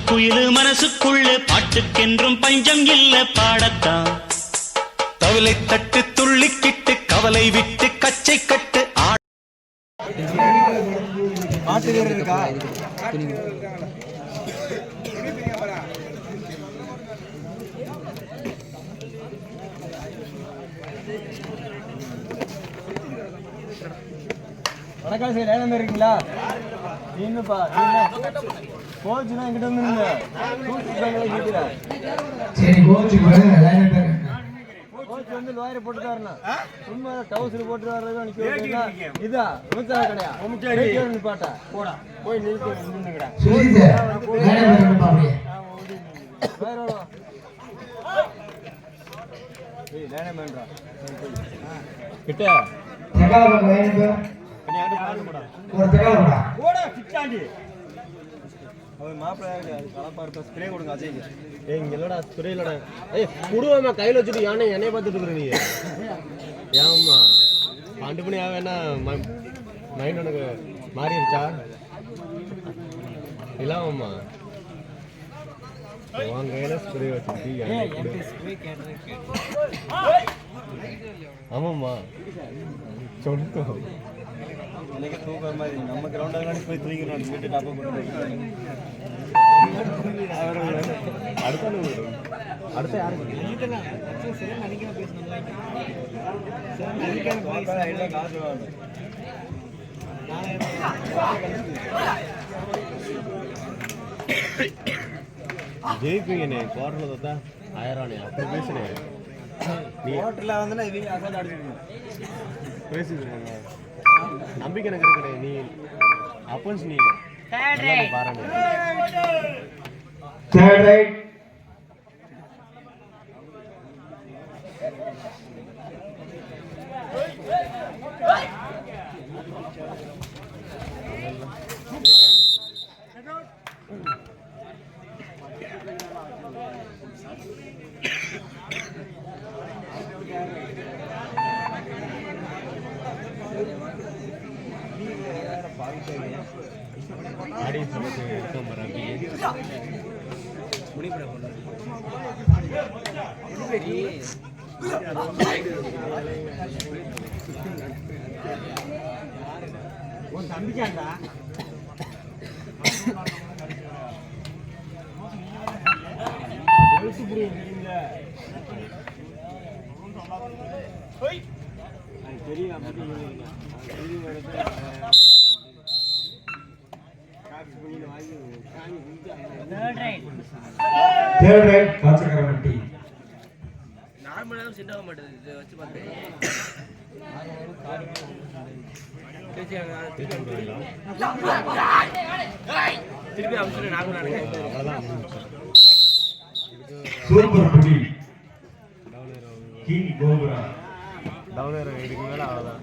குயிலு மனசுக்குள்ள பாட்டுக்கென்றும் பஞ்சம் இல்ல பாடத்தான். தவிலை தட்டு துள்ளிக்கிட்டு கவலை விட்டு கச்சை கட்டு பாட்டு வேற இருக்கா? வணக்கம் சார், ஏன் இருக்கீங்களா? நீங்கப்பா கோச்சுனா என்கிட்ட வந்து சரி கோச்சு கோச்சு வந்து லோயரை போட்டு தாருண்ணா. சும்மா டவுசர் போட்டு வர்றது இதா நூத்தா கிடையா நிப்பாட்டா போடா போய் நின்றுங்கடா. கிட்ட ஸ்ப்ரே கொடுங்க அஜய். இங்க இல்லடா ஸ்ப்ரே இல்லடா. குடுவாமா கையில வச்சுட்டு யானை என்னைய பார்த்துட்டு இருக்கிற நீ ஏமா பாண்டு பண்ணி ஆவேன்னா மைண்ட் உனக்கு மாறிடுச்சா இல்லாமம்மா உன் கையில ஸ்ப்ரே வச்சுட்டு ஆமாம்மா சொல்லிட்டோம். எனக்கு தூக்குற மாதிரி நம்ம கிரவுண்டாக போய் தூக்கிடணும் வீட்டு டாப்பா போட்டு அடுத்த யாருக்கு ஜெயிப்பீங்கண்ணே குவார்டர்ல தொத்தா 1000 அப்படி பேசுனேன். நீ குவார்டர்ல வந்து இவங்க அசால்ட் அடிச்சிருக்கீங்க பேசிக்கிறீங்க. நம்பிக்கை எனக்கு இருக்கு. நீ அப்பன்ஸ் நீ பாருங்க. தேர்ட் ரைட் நம்பிக்கைண்டா தேர்ட் ரைட் காச்சக்கரவட்டி. நார்மலாக செட் ஆக மாட்டேது. இதை வச்சு பார்த்தேன் திருப்பி அவசரம் நார்மலாக சூப்பர் புடி கிங் கோபுரா டவுன் இதுக்கு மேலே அவ்வளோதான்.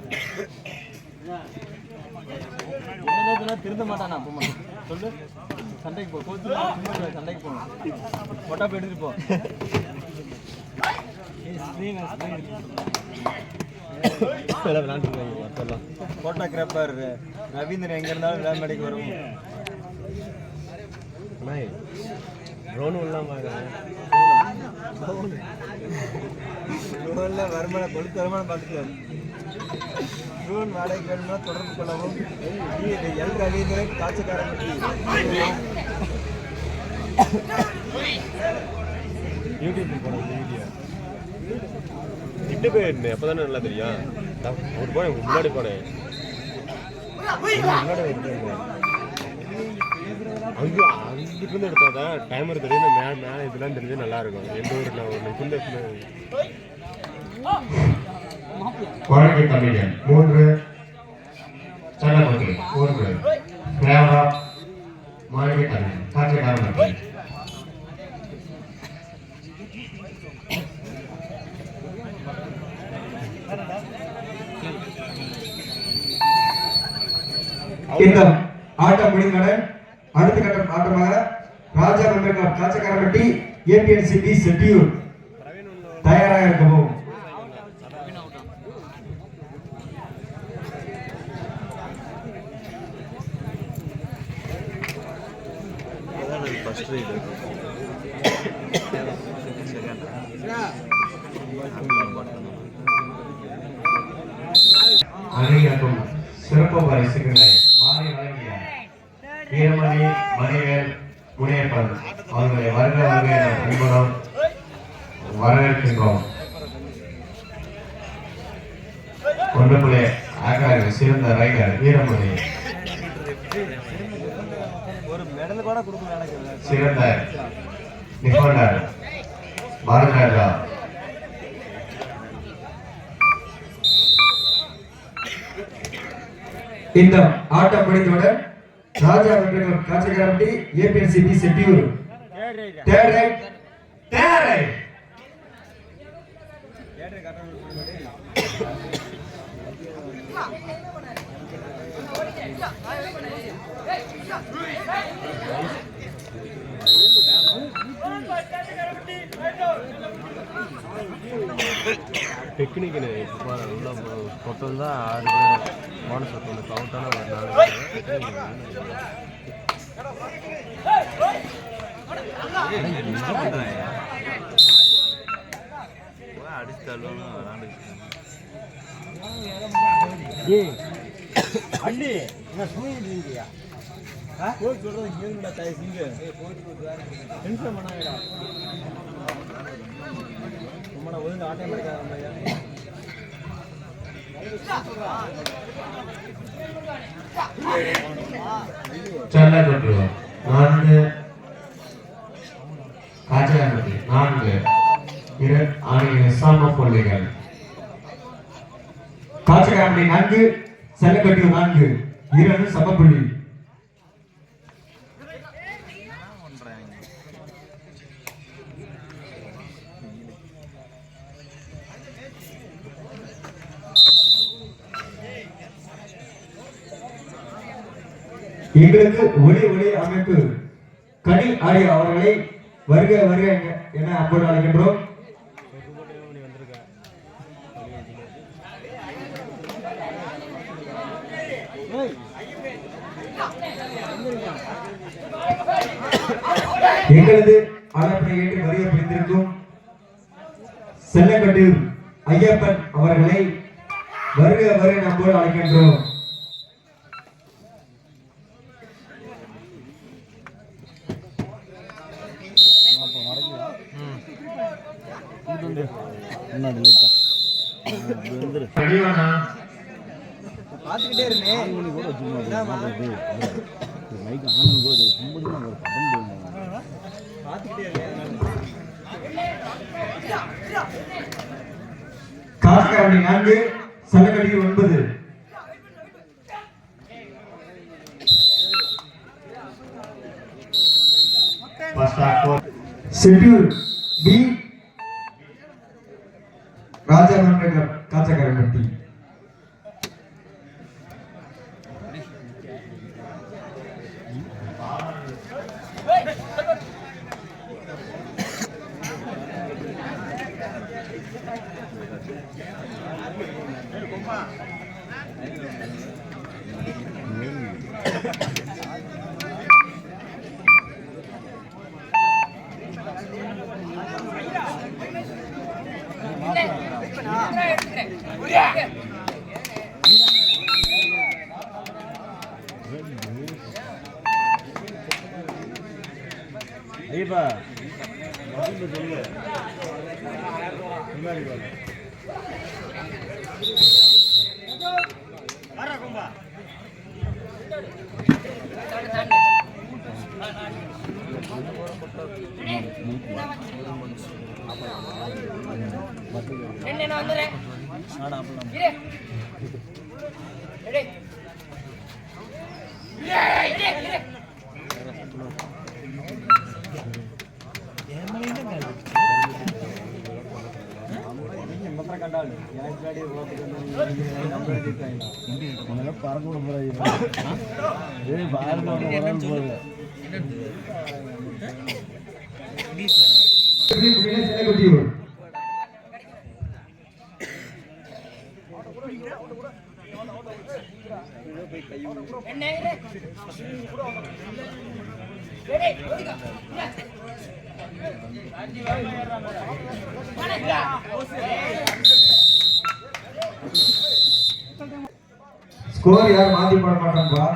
திருந்த மாட்டானா அப்பமா சொல்லு. சண்டைக்கு போ கோச்சு சண்டைக்கு போகணும். கொட்டா போய் எடுத்துட்டு போ. கோட்டா கிராப்பர் ரவீந்திரன் எங்க இருந்தாலும் விளையாடிக்கு வரும். வருமானம் கொளுத்து வருமானம் பார்த்துக்காரு. ட்ரோன் வாடகைக்கு வேணும்னா தொடர்பு கொள்ளவும். எல் ரவீந்திரன் காட்சிக்காரம்பட்டி. யூடியூப் போட வீடியோ கிட்ட போயிருந்தேன். அப்போதானே நல்லா தெரியும். ஒரு போனேன் முன்னாடி போனேன். அங்கே அங்கிட்டு எடுத்தாதான் டைமர் தெரியும். மேலே இதெல்லாம் தெரிஞ்சு நல்லா இருக்கும். எந்த ஊரில் ஒரு இந்த 3 சட்டப்பட்டு 3 தேவரா மாளிகை தமிழ் காட்சிக்காரம்பட்டி. இந்த ஆட்டம் முடிந்தவுடன் அடுத்த கட்டம் ஆட்டமாக ராஜா மெம்பர் காட்சிக்காரம்பட்டி ஏபிஎன்சி பி செட்டியூர் தயாராக இருக்கவும். ஃபர்ஸ்ட் அணியாக்கும் சிறப்பு பரிசுகளை மாறி வழங்கிய வீரமணி மணிவேல் முனையப்பன் அவர்களை வருக வருக என அன்புடன் வரவேற்கின்றோம். ஒன்றுக்குள்ளே ஆகாய சிறந்த ரைடர் வீரமணி, சிறந்த நிபுணர் பாரதிராஜா, இந்த ஆட்டம் முடிந்தவுடன் Raja Venkat Katchikarapatti ABNC B Chettiyur third right டெக்னிக்கு இப்போ உள்ள மொத்தம் தான் 6 பேர் போனஸ் ஒன்று கவுண்டான ஒரு 4 அடிச்சாலும் அண்ணி என்ன சொல்லியா போய் சொல்றது கேளுடா தாய் சிங்க டென்ஷன் பண்ணாதடா நம்மள ஒழுங்கு ஆட்டே மாட்டாங்க செல்ல தொட்டு 4 காஜாபதி 4 இரு ஆணைய சாம கொள்ளைகள் காஜாபதி 4 செல்லக்கட்டி 4 2 சமப்புள்ளி. எங்களுக்கு ஒளி அமைப்பு கனி ஆடிய அவர்களை வருக வருக என அன்போடு அழைக்கின்றோம். எங்களது அழைப்பினை ஏற்று வருகை புரிந்திருக்கும் செல்லக்கட்டூர் ஐயப்பன் அவர்களை வருக வருக நம்மோடு அழைக்கின்றோம். பாத்துக்கிட்டே இருந்தேன் காசகாவடி 4 செல்லக்கட்டி 9 செட்டியூர் பி ராஜா வெங்கட் காச்சக்காரப்பட்டி. ஐயப்பா சொல்லு கண்டாள் எனக்கு காடி பறந்து விட போறாங்க ஸ்கோர் யார் மாத்தி போட மாட்டான்பா.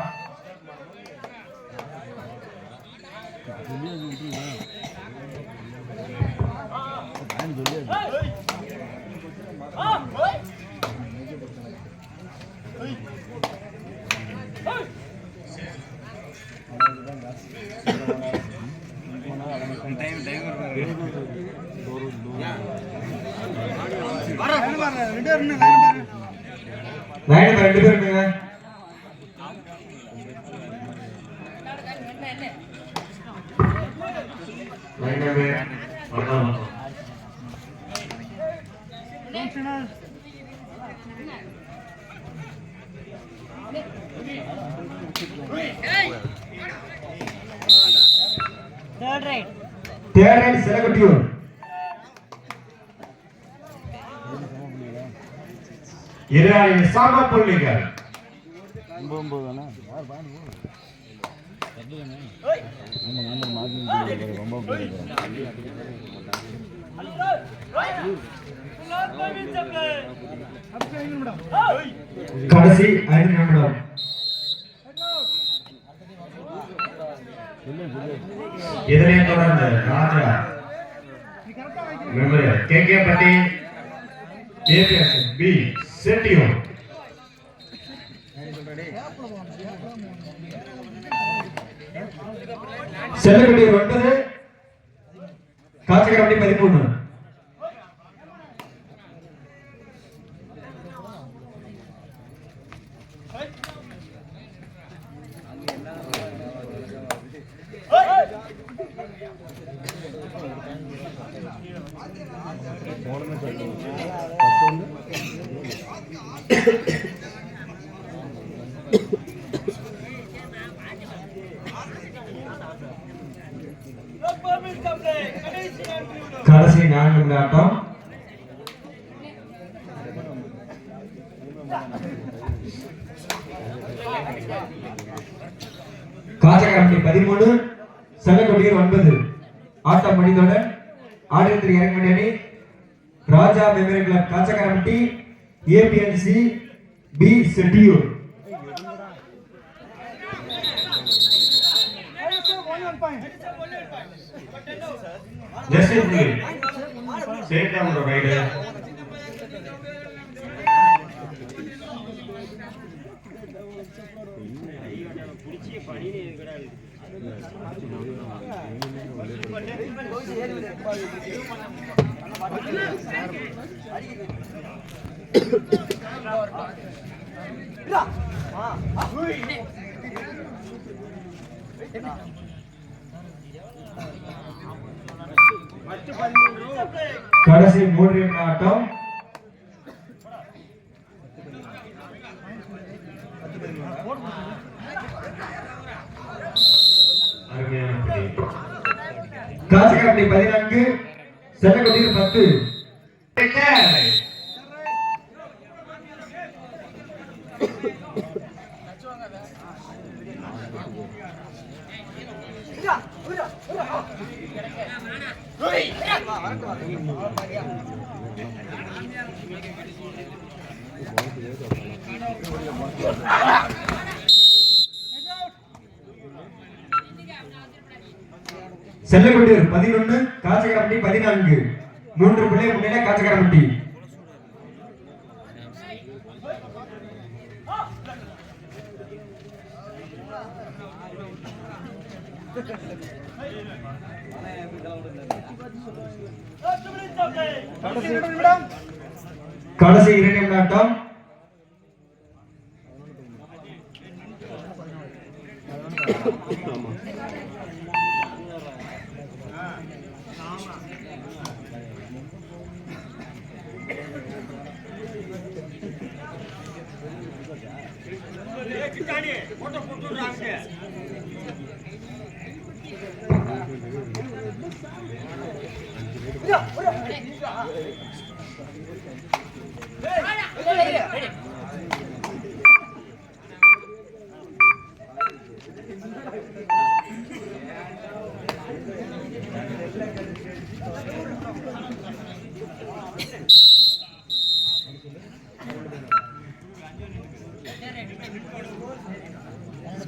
லைன் 2 பேர் இருங்க. லைன் நம்பர் வரலாம். Third right செலக்டியூர். இராணி சம புள்ளிகள். 9 தானே யார் பாண்டு நம்ம மாத்தி ரொம்ப கடைசி 5 நிமிடம். இதனை தொடர்ந்து ராஜா மெமோரியல் கேகே பட்டி ஏபிஎஸ் பி செட்டியூர். செல்லக்குடியூர் 9 காட்சிகரப்பட்டி 13. கடைசி 4 நிமிட ஆட்டம். காட்சிகரப்பட்டி 13 செல்லக்குடியூர் 9. ஆட்டம் முடிந்தவுடன் ஆட்டத்தில் இறங்க வேண்டிய அணி Raja memorial club Katchikarapatti ABNC B Chettiyur. Just a minute. Sit down, rider. கடைசி 3 நிமிட ஆட்டம். காட்சிகரப்பட்டி 14 செல்லக்குடியூர் 10. செல்லக்குடியூர் 11 காட்சிகரப்பட்டி 14. 3 புள்ளி முன்னிலை காட்சிகரப்பட்டி. கடைசி 2 நிமிட ஆட்டம்.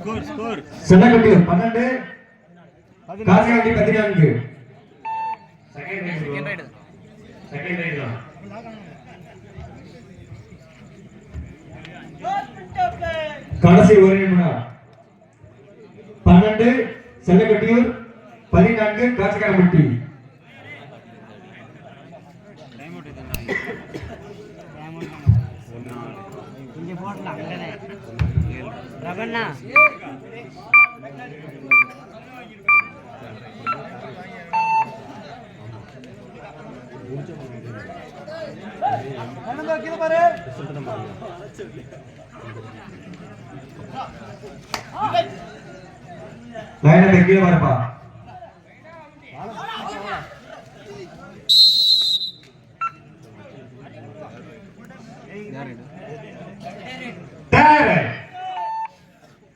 செல்லக்கட்டியூர் 12 காசியாண்டி 14 செகண்ட் ரைட் தான் கடைசி ஒரு நிமிடம் 12 செல்லக்கட்டியூர் 14 காசிகாரம்பட்டி இங்க போடலாம் அங்கனே ரவண்ணா லைன் கீழே வரப்பா தேவை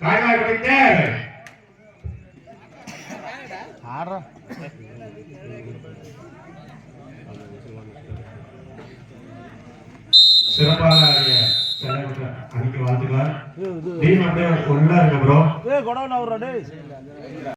காய்வாய்ப்படி தேவை ஆடுறா சிறப்பாக ஆடிய செல்லக்கட்டு அணிக்கு வாழ்த்துக்கள் டீம் அப்படியே ஒன்றா இருக்கு ப்ரோ ஏ கொடவுல அவரா டேய்